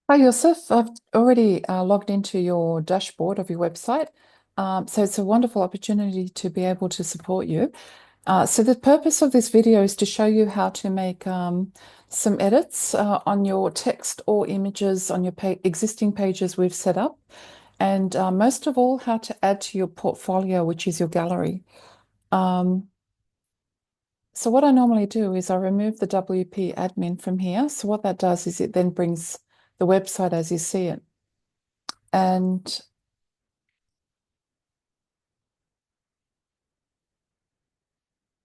Hi, Yusuf. I've already logged into your dashboard of your website. So it's a wonderful opportunity to be able to support you. So the purpose of this video is to show you how to make some edits on your text or images on your existing pages we've set up. And most of all, how to add to your portfolio, which is your gallery. Um, so what I normally do is I remove the WP admin from here. So what that does is it then brings the website as you see it. And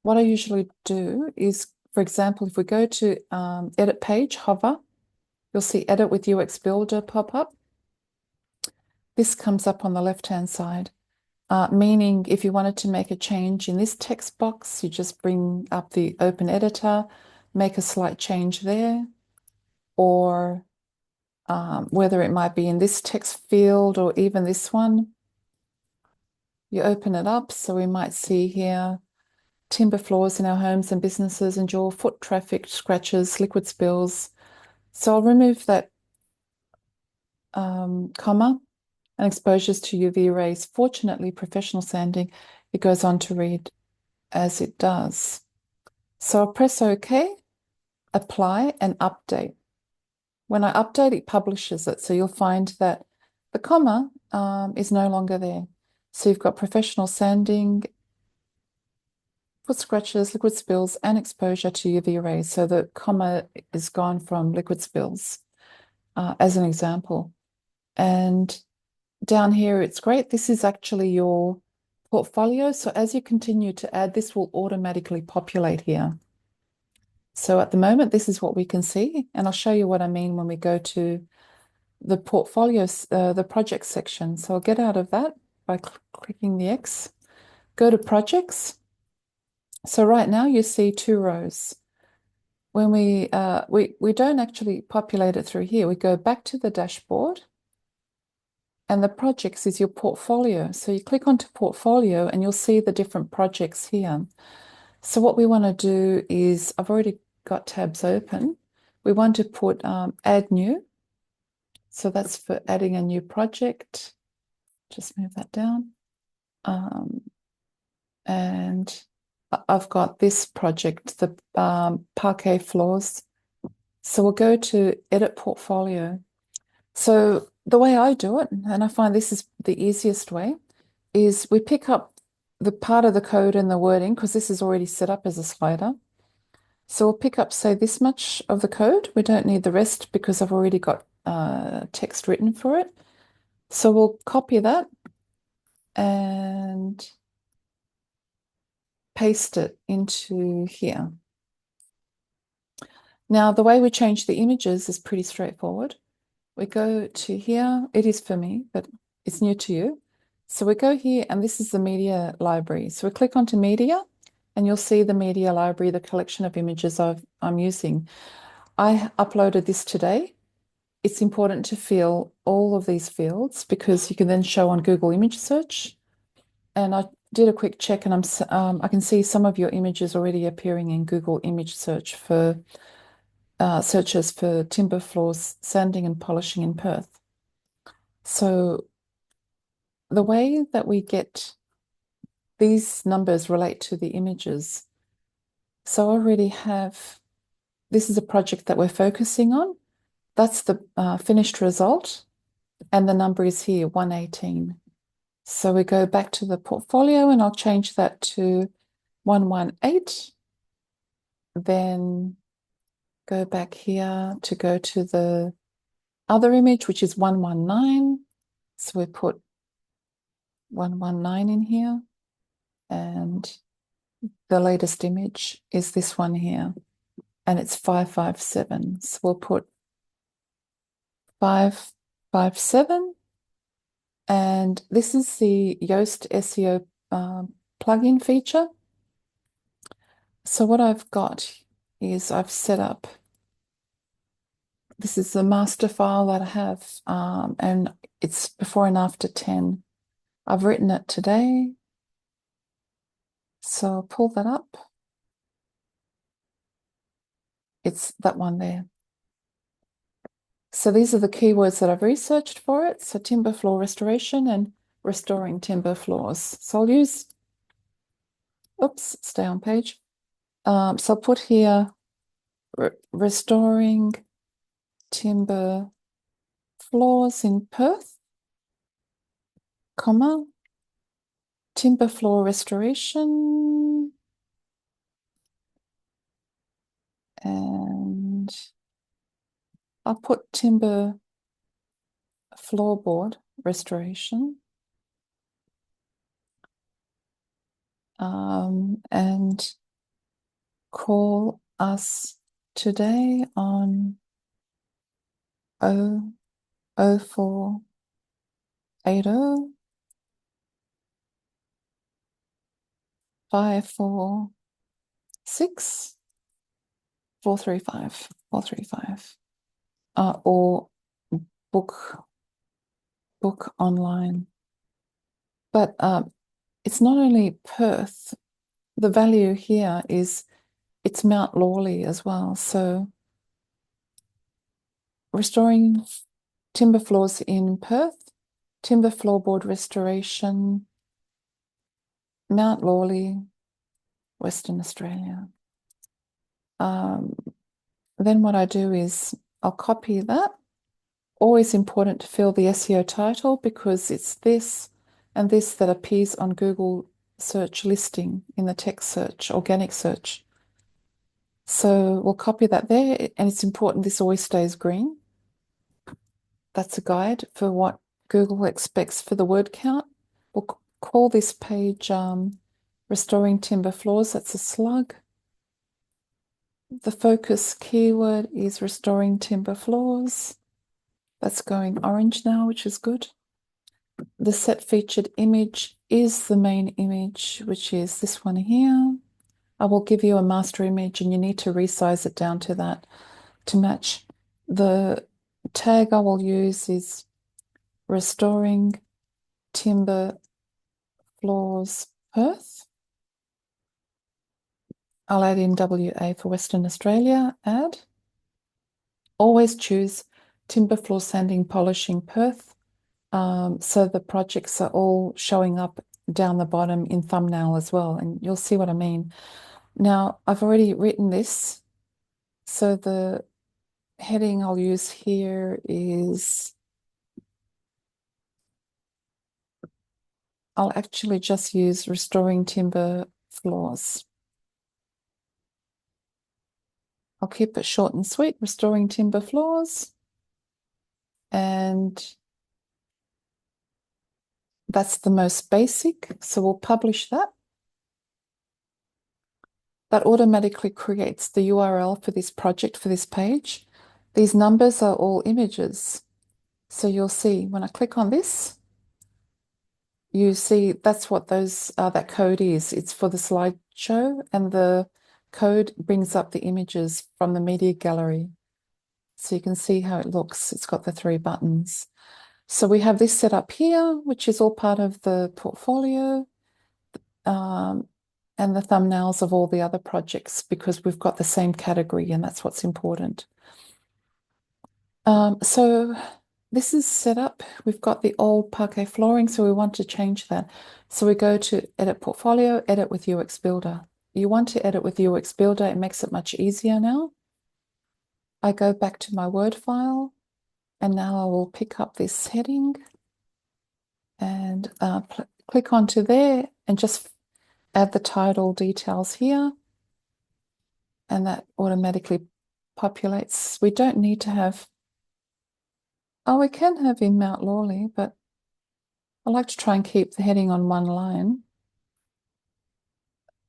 what I usually do is, for example, if we go to edit page, hover, you'll see edit with UX Builder pop up. This comes up on the left-hand side, meaning if you wanted to make a change in this text box, you just bring up the open editor, make a slight change there, or whether it might be in this text field or even this one, you open it up. So we might see here, timber floors in our homes and businesses endure foot traffic scratches, liquid spills. So I'll remove that comma and exposures to UV rays. Fortunately, professional sanding, it goes on to read as it does. So I'll press OK, apply, and update. When I update, it publishes it. So you'll find that the comma is no longer there. So you've got professional sanding, foot scratches, liquid spills, and exposure to UV rays. So the comma is gone from liquid spills, as an example. And down here, it's great. This is actually your portfolio. So as you continue to add, this will automatically populate here. So at the moment, this is what we can see. And I'll show you what I mean when we go to the portfolios, the project section. So I'll get out of that by clicking the X, go to projects. So right now you see two rows. When we don't actually populate it through here, we go back to the dashboard. And the projects is your portfolio. So you click onto portfolio and you'll see the different projects here. So what we want to do is, I've already got tabs open. We want to put add new. So that's for adding a new project. Just move that down. And I've got this project, the parquet floors. So we'll go to edit portfolio. So the way I do it, and I find this is the easiest way, is we pick up the part of the code and the wording because this is already set up as a slider. So we'll pick up, say, this much of the code. We don't need the rest because I've already got text written for it. So we'll copy that and paste it into here. Now, the way we change the images is pretty straightforward. We go to here. It is for me, but it's new to you. So we go here, and this is the media library. So we click onto media, and you'll see the media library, the collection of images I'm using. I uploaded this today. It's important to fill all of these fields because you can then show on Google image search. And I did a quick check, and I can see some of your images already appearing in Google image search for searches for timber floors, sanding and polishing in Perth. So the way that we get these numbers relate to the images. So I already have, this is a project that we're focusing on. That's the finished result. And the number is here, 118. So we go back to the portfolio and I'll change that to 118. Then go back here to go to the other image, which is 119. So we put 119 in here. And the latest image is this one here. And it's 557. So we'll put 557. And this is the Yoast SEO plugin feature. So what I've got is I've set up, this is the master file that I have, and it's before and after 10. I've written it today. So I'll pull that up. It's that one there. So these are the keywords that I've researched for it. So timber floor restoration and restoring timber floors. So I'll use, oops, stay on page. So I'll put here restoring timber floors in Perth, comma, timber floor restoration, and I'll put timber floorboard restoration, and call us today on 00480 546 435 435, or book online. But it's not only Perth. The value here is it's Mount Lawley as well. So restoring timber floors in Perth, timber floorboard restoration, Mount Lawley, Western Australia. Then what I do is I'll copy that. Always important to fill the SEO title because it's this and this that appears on Google search listing in the text search, organic search. So we'll copy that there, and it's important this always stays green. That's a guide for what Google expects for the word count. We'll call this page Restoring Timber Floors. That's a slug. The focus keyword is Restoring Timber Floors. That's going orange now, which is good. The set featured image is the main image, which is this one here. I will give you a master image and you need to resize it down to that to match. The tag I will use is Restoring Timber Floors Perth. I'll add in WA for Western Australia, add. Always choose Timber Floor Sanding Polishing Perth. So the projects are all showing up down the bottom in thumbnail as well, and you'll see what I mean. Now, I've already written this, so the heading I'll use here is, I'll actually just use Restoring Timber Floors. I'll keep it short and sweet, Restoring Timber Floors, and that's the most basic, so we'll publish that. That automatically creates the URL for this project, for this page. These numbers are all images. So you'll see when I click on this, you see that's what that code is. It's for the slideshow, and the code brings up the images from the media gallery. So you can see how it looks. It's got the 3 buttons. So we have this set up here, which is all part of the portfolio. And the thumbnails of all the other projects because we've got the same category and that's what's important. So this is set up. We've got the old parquet flooring, so we want to change that. So we go to Edit Portfolio, Edit with UX Builder. You want to edit with UX Builder. It makes it much easier now. I go back to my Word file, and now I will pick up this heading and click onto there and just add the title details here, and that automatically populates. We don't need to have, oh, we can have in Mount Lawley, but I like to try and keep the heading on one line.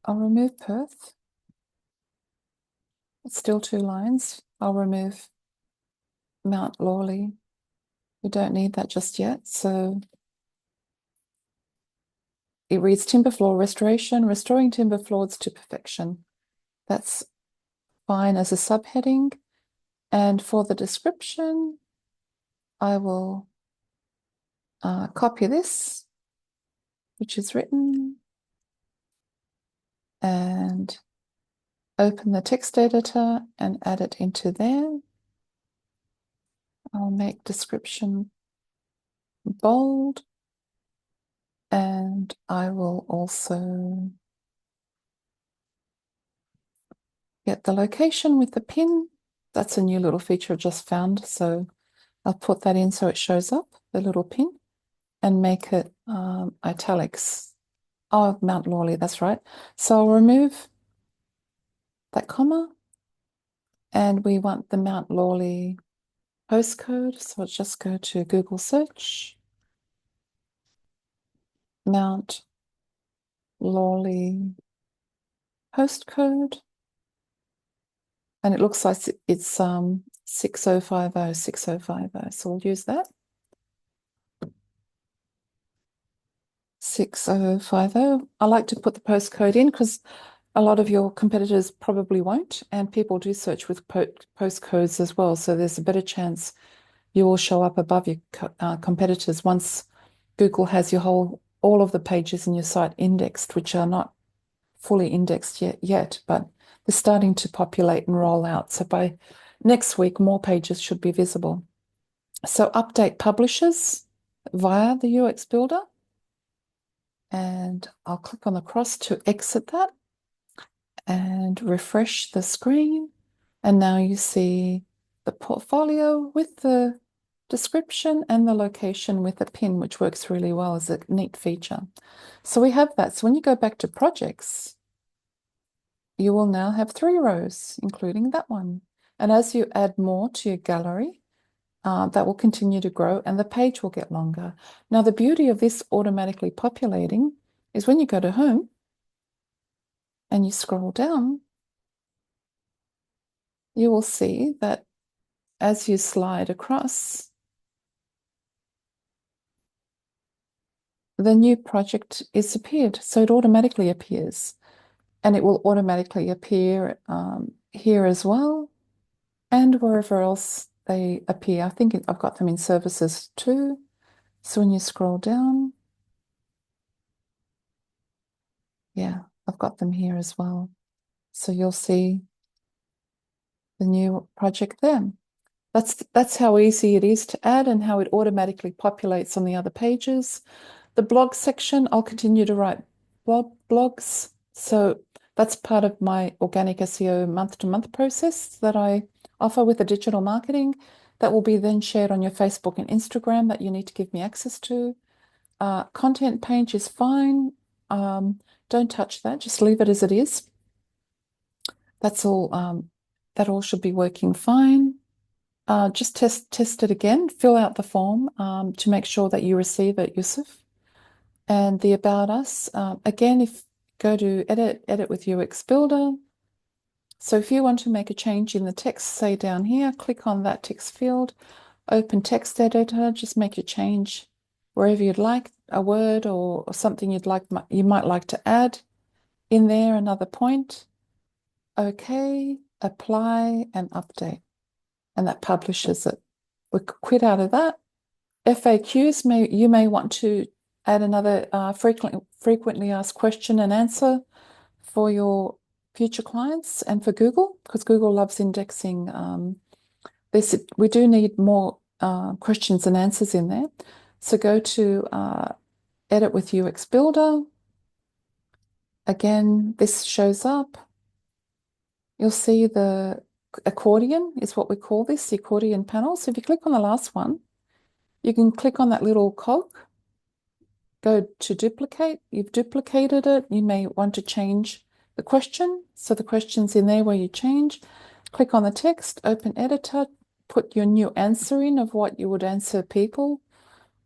I'll remove Perth. It's still 2 lines. I'll remove Mount Lawley. We don't need that just yet. So it reads timber floor restoration, restoring timber floors to perfection. That's fine as a subheading. And for the description, I will copy this, which is written, and open the text editor and add it into there. I'll make description bold, and I will also get the location with the pin. That's a new little feature I just found, so I'll put that in so it shows up, the little pin, and make it italics. Oh, Mount Lawley, that's right. So I'll remove that comma, and we want the Mount Lawley postcode. So I'll just go to Google search, Mount Lawley postcode, and it looks like it's 6050, 6050. So we'll use that. 6050. I like to put the postcode in because a lot of your competitors probably won't, and people do search with postcodes as well. So there's a better chance you will show up above your competitors once Google has all of the pages in your site indexed, which are not fully indexed yet, but they're starting to populate and roll out. So by next week, more pages should be visible. So update publishers via the UX Builder, and I'll click on the cross to exit that and refresh the screen. And now you see the portfolio with the description and the location with a pin, which works really well as a neat feature. So we have that. So when you go back to projects, you will now have 3 rows, including that one. And as you add more to your gallery, that will continue to grow and the page will get longer. Now, the beauty of this automatically populating is when you go to home and you scroll down, you will see that as you slide across, the new project is appeared. So it automatically appears, and it will automatically appear here as well, and wherever else they appear. I think I've got them in services too. So when you scroll down, yeah, I've got them here as well. So you'll see the new project there. That's how easy it is to add and how it automatically populates on the other pages. The blog section, I'll continue to write blogs. So that's part of my organic SEO month-to-month process that I offer with the digital marketing that will be then shared on your Facebook and Instagram that you need to give me access to. Content page is fine. Don't touch that. Just leave it as it is. That's all. That all should be working fine. Just test it again. Fill out the form to make sure that you receive it, Yusuf. And the About Us, again, if go to edit with UX Builder. So if you want to make a change in the text, say down here, click on that text field, open text editor, just make a change wherever you'd like, a word or something you might like to add in there, another point. Okay, apply and update. And that publishes it. We quit out of that. FAQs, you may want to add another frequently asked question and answer for your future clients and for Google, because Google loves indexing this. We do need more questions and answers in there. So go to edit with UX Builder. Again, this shows up. You'll see the accordion is what we call this, the accordion panel. So if you click on the last one, you can click on that little cog, go to duplicate. You've duplicated it. You may want to change the question. So the question's in there where you change. Click on the text, open editor, put your new answer in of what you would answer people,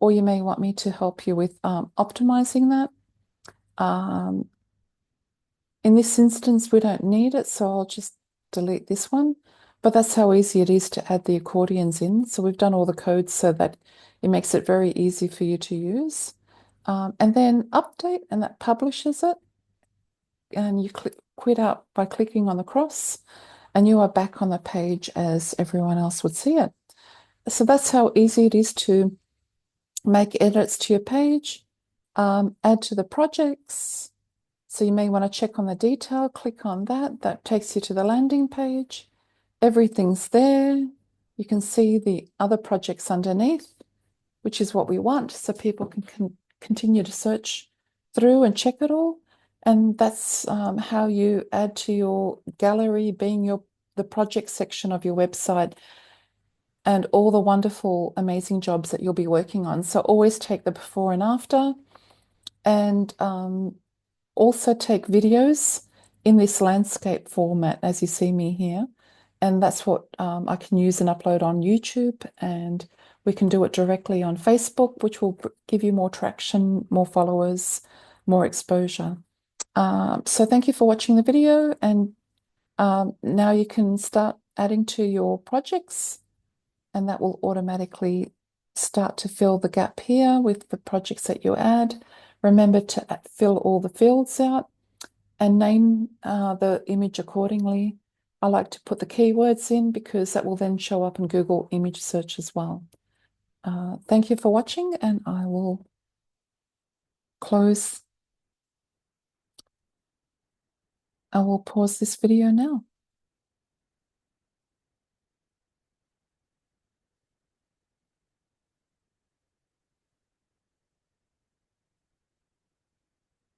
or you may want me to help you with optimizing that. In this instance, we don't need it, so I'll just delete this one. But that's how easy it is to add the accordions in. So we've done all the codes so that it makes it very easy for you to use. And then update, and that publishes it. And you quit out by clicking on the cross, and you are back on the page as everyone else would see it. So that's how easy it is to make edits to your page, add to the projects. So you may want to check on the detail, click on that. That takes you to the landing page. Everything's there. you can see the other projects underneath, which is what we want, so people can continue to search through and check it all. And that's how you add to your gallery, being the project section of your website, and all the wonderful, amazing jobs that you'll be working on. So always take the before and after, and also take videos in this landscape format as you see me here. And that's what I can use and upload on YouTube, and we can do it directly on Facebook, which will give you more traction, more followers, more exposure. So thank you for watching the video, and now you can start adding to your projects, and that will automatically start to fill the gap here with the projects that you add. Remember to fill all the fields out and name the image accordingly. I like to put the keywords in because that will then show up in Google image search as well. Thank you for watching, and I will pause this video now.